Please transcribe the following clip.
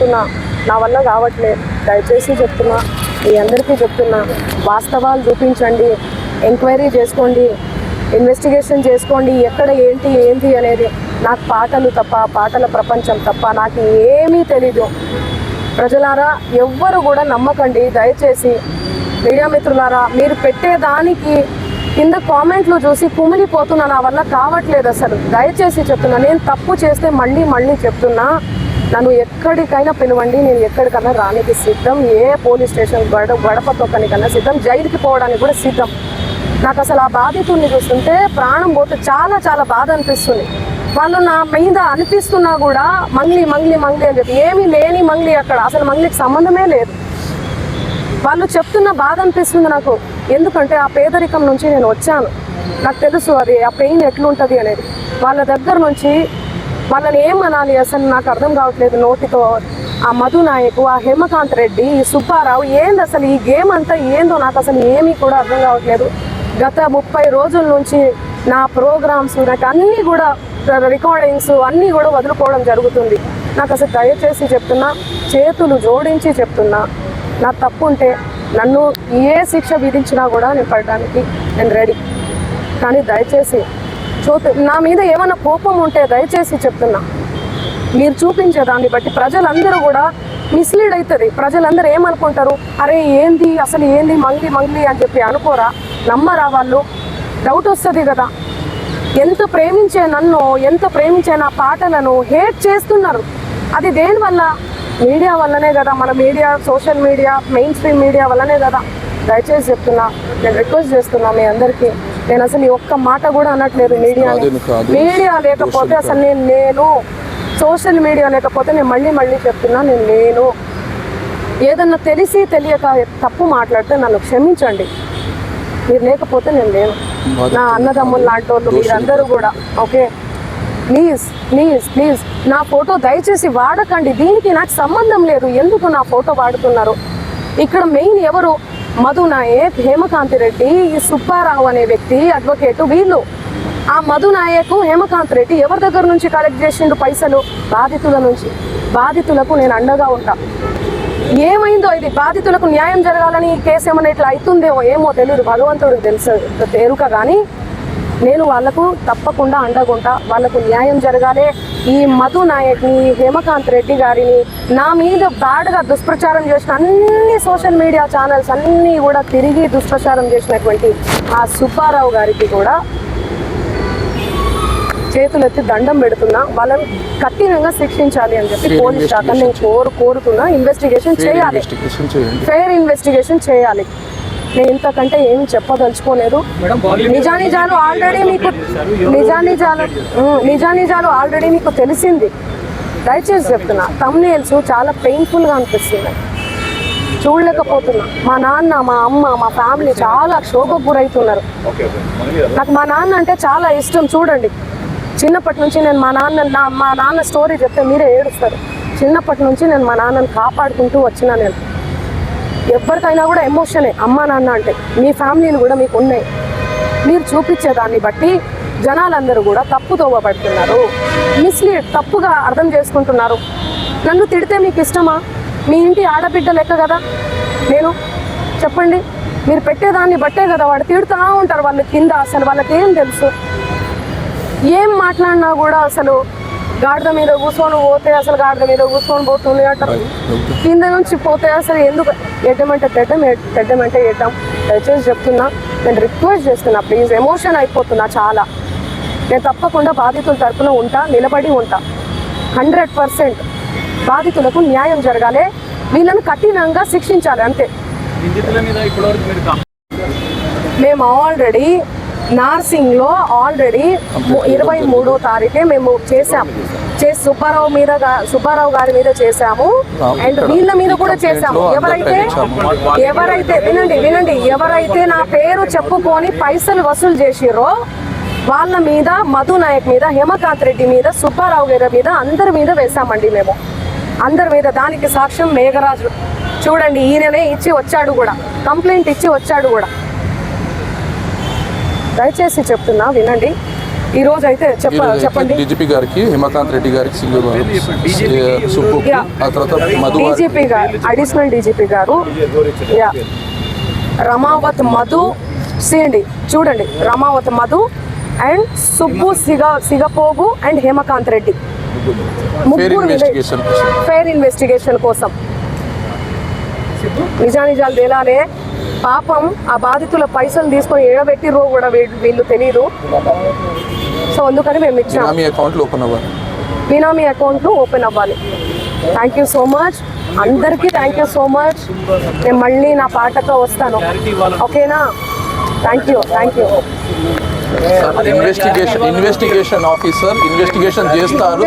చెప్తున్నా, నా వల్ల కావట్లేదు. దయచేసి చెప్తున్నా, మీ అందరికీ చెప్తున్నా, వాస్తవాలు చూపించండి, ఎంక్వైరీ చేసుకోండి, ఇన్వెస్టిగేషన్ చేసుకోండి, ఎక్కడ ఏంటి అనేది. నాకు పాటలు తప్ప, పాటల ప్రపంచం తప్ప నాకు ఏమీ తెలీదు. ప్రజలారా ఎవ్వరు కూడా నమ్మకండి దయచేసి. మీడియా మిత్రులారా, మీరు పెట్టేదానికి కింద కామెంట్లు చూసి కుమిలిపోతున్నా, నా వల్ల కావట్లేదు అసలు. దయచేసి చెప్తున్నా, నేను తప్పు చేస్తే మళ్ళీ చెప్తున్నా, నన్ను ఎక్కడికైనా పిలవండి, నేను ఎక్కడికైనా రానికి సిద్ధం. ఏ పోలీస్ స్టేషన్ గడప తొక్కనికన్నా సిద్ధం, జైలుకి పోవడానికి కూడా సిద్ధం. నాకు అసలు ఆ బాధితుల్ని చూస్తుంటే ప్రాణం పోతే చాలా బాధ అనిపిస్తుంది. వాళ్ళు నా మీద అనిపిస్తున్నా కూడా మంగ్లీ అని చెప్పి, ఏమీ లేని మంగ్లీ అక్కడ, అసలు మంగ్లీకి సంబంధమే లేదు. వాళ్ళు చెప్తున్న బాధ అనిపిస్తుంది నాకు. ఎందుకంటే ఆ పేదరికం నుంచి నేను వచ్చాను, నాకు తెలుసు అది ఆ పెయిన్ ఎట్లుంటుంది అనేది. వాళ్ళ దగ్గర నుంచి వాళ్ళని ఏమనాలి అసలు నాకు అర్థం కావట్లేదు నోటితో. ఆ మధు నాయకు, ఆ హేమకాంత్ రెడ్డి, ఈ సుబ్బారావు, ఏంది అసలు ఈ గేమ్ అంతా ఏందో నాకు అసలు ఏమీ కూడా అర్థం కావట్లేదు. గత 30 రోజుల నుంచి నా ప్రోగ్రామ్స్, నాకు అన్నీ కూడా రికార్డింగ్స్ అన్నీ కూడా వదులుకోవడం జరుగుతుంది. నాకు అసలు దయచేసి చెప్తున్నా, చేతులు జోడించి చెప్తున్నా, నా తప్పు ఉంటే నన్ను ఏ శిక్ష విధించినా కూడా నేను పడడానికి నేను రెడీ. కానీ దయచేసి నా మీద ఏమైనా కోపం ఉంటే దయచేసి చెప్తున్నా, మీరు చూపించే దాన్ని బట్టి ప్రజలందరూ కూడా మిస్లీడ్ అవుతుంది. ప్రజలందరూ ఏమనుకుంటారు, అరే ఏంది అసలు ఏంది మంగ్లీ అని చెప్పి అనుకోరా, నమ్మరా వాళ్ళు? డౌట్ వస్తుంది కదా. ఎంత ప్రేమించే నన్ను, ఎంత ప్రేమించే నా పాటలను హేట్ చేస్తున్నారు. అది దేనివల్ల? మీడియా వల్లనే కదా. మన media, social media, main stream media వల్లనే కదా. దయచేసి చెప్తున్నా, నేను రిక్వెస్ట్ చేస్తున్నా మీ అందరికీ. నేను అసలు ఈ ఒక్క మాట కూడా అనట్లేదు. మీడియా లేకపోతే అసలు నేను సోషల్ మీడియా లేకపోతే నేను మళ్ళీ చెప్తున్నా, నేను లేను. ఏదన్నా తెలిసి తెలియక తప్పు మాట్లాడితే నన్ను క్షమించండి. మీరు లేకపోతే నేను లేను. నా అన్నదమ్ములు లాంటి వాళ్ళు మీరందరూ కూడా ఓకే. ప్లీజ్ నా ఫోటో దయచేసి వాడకండి. దీనికి నాకు సంబంధం లేదు. ఎందుకు నా ఫోటో వాడుతున్నారు? ఇక్కడ మెయిన్ ఎవరు? మధు నాయక్, హేమకాంత్ రెడ్డి, ఈ సుబ్బారావు అనే వ్యక్తి, అడ్వకేటు, వీళ్ళు. ఆ మధు నాయక్, హేమకాంత్ రెడ్డి ఎవరి దగ్గర నుంచి కలెక్ట్ చేసిండు పైసలు? బాధితుల నుంచి. బాధితులకు నేను అండగా ఉంటా. ఏమైందో ఇది, బాధితులకు న్యాయం జరగాలని ఈ కేసు ఏమైనా ఇట్లా అవుతుందేమో ఏమో తెలియదు, భగవంతుడికి తెలుసు తేరుక. కానీ నేను వాళ్లకు తప్పకుండా అండగుంటా. వాళ్లకు న్యాయం జరగాలి. ఈ మధు నాయక్ని, హేమకాంత్ రెడ్డి గారిని, నా మీద బ్యాడ్గా దుష్ప్రచారం చేసిన అన్ని సోషల్ మీడియా ఛానల్స్ అన్నీ కూడా తిరిగి దుష్ప్రచారం చేసినటువంటి ఆ సుబ్బారావు గారికి కూడా చేతులెత్తి దండం పెడుతున్నా. వాళ్ళని కఠినంగా శిక్షించాలి అని చెప్పి పోలీస్ శాఖ నేను కోరుతున్నా. ఇన్వెస్టిగేషన్ చేయాలి, ఫెయిర్ ఇన్వెస్టిగేషన్ చేయాలి. నేను ఇంతకంటే ఏమి చెప్పదలుచుకోలేదు. నిజానిజాలు ఆల్రెడీ మీకు తెలిసింది. దయచేసి చెప్తున్నా, థంబ్నెయిల్స్ చాలా పెయిన్ఫుల్గా అనిపిస్తుంది, చూడలేకపోతున్నా. మా నాన్న, మా అమ్మ, మా ఫ్యామిలీ చాలా క్షోభకు గురవుతున్నారు. నాకు మా నాన్న అంటే చాలా ఇష్టం. చూడండి, చిన్నప్పటి నుంచి నేను మా నాన్న స్టోరీ చెప్తే మీరే ఏడుస్తారు. చిన్నప్పటి నుంచి నేను మా నాన్నని కాపాడుకుంటూ వచ్చినా. నేను ఎవరికైనా కూడా ఎమోషనే అమ్మ నాన్న అంటే. మీ ఫ్యామిలీలు కూడా మీకు ఉన్నాయి. మీరు చూపించేదాన్ని బట్టి జనాలందరూ కూడా తప్పుదోవ పడుతున్నారు, మిస్లీడ్, తప్పుగా అర్థం చేసుకుంటున్నారు. నన్ను తిడితే మీకు ఇష్టమా? మీ ఇంటి ఆడబిడ్డ లెక్క కదా నేను. చెప్పండి, మీరు పెట్టేదాన్ని బట్టే కదా వాడు తిడుతూ ఉంటారు. వాళ్ళ కింద అసలు వాళ్ళకి ఏం తెలుసు? ఏం మాట్లాడినా కూడా అసలు గాడిద మీద కూర్చొని పోతే అసలు గాడిద మీద కూర్చొని పోతుంది అంటారు. కింద నుంచి పోతే అసలు ఎందుకు ఎడ్డమంటే తెడ్డమంటే ఎడ్డాం. దయచేసి చెప్తున్నా, నేను రిక్వెస్ట్ చేస్తున్నా, ప్లీజ్. ఎమోషన్ అయిపోతున్నా చాలా. నేను తప్పకుండా బాధితుల తరఫున ఉంటా, నిలబడి ఉంటా. 100% బాధితులకు న్యాయం జరగాలి, వీళ్ళని కఠినంగా శిక్షించాలి, అంతే. మేము ఆల్రెడీ నార్సింగ్లో 23వ తారీఖే మేము చేసాము. సుబ్బారావు గారి మీద చేసాము, అండ్ వీళ్ళ మీద కూడా చేసాము. ఎవరైతే వినండి, ఎవరైతే నా పేరు చెప్పుకొని పైసలు వసూలు చేసిరో వాళ్ళ మీద, మధు నాయక్ మీద, హేమకాంత్ రెడ్డి మీద, సుబ్బారావు గారి మీద, అందరి మీద వేసామండి మేము. అందరి మీద. దానికి సాక్ష్యం మేఘరాజు. చూడండి, ఈయననే ఇచ్చి వచ్చాడు కూడా, కంప్లైంట్ ఇచ్చి వచ్చాడు కూడా. దయచేసి చెప్తున్నా, వినండి. ఈ రోజు అయితే చెప్పండి. డీజీపీ గారికి, హిమకాంత్ రెడ్డి గారికి, సుబ్బు, ఆ తర్వాత మధు, డీజీపీ గారు, అడిషనల్ డీజీపీ గారు, రమావత్ మధు, చేయండి చూడండి, రమావత్ మధు అండ్ సుబ్బు సిగపోగు అండ్ హేమకాంత్ రెడ్డి ముగ్గురు ఫెయిర్ ఇన్వెస్టిగేషన్ కోసం నిజానిజాలు తేలాలే. పాపం ఆ బాధితుల పైసలు తీసుకొని ఏడబెట్టిరో కూడా వీళ్ళు తెలియదు. సో అందుకని మేము ఇచ్చాము. బినామీ అకౌంట్లు ఓపెన్ అవ్వాలి. థ్యాంక్ యూ సో మచ్ అందరికీ, థ్యాంక్ యూ సో మచ్. నేను మళ్ళీ నా పాటతో వస్తాను, ఓకేనా? Thank you. Investigation officer investigation చేస్తారు.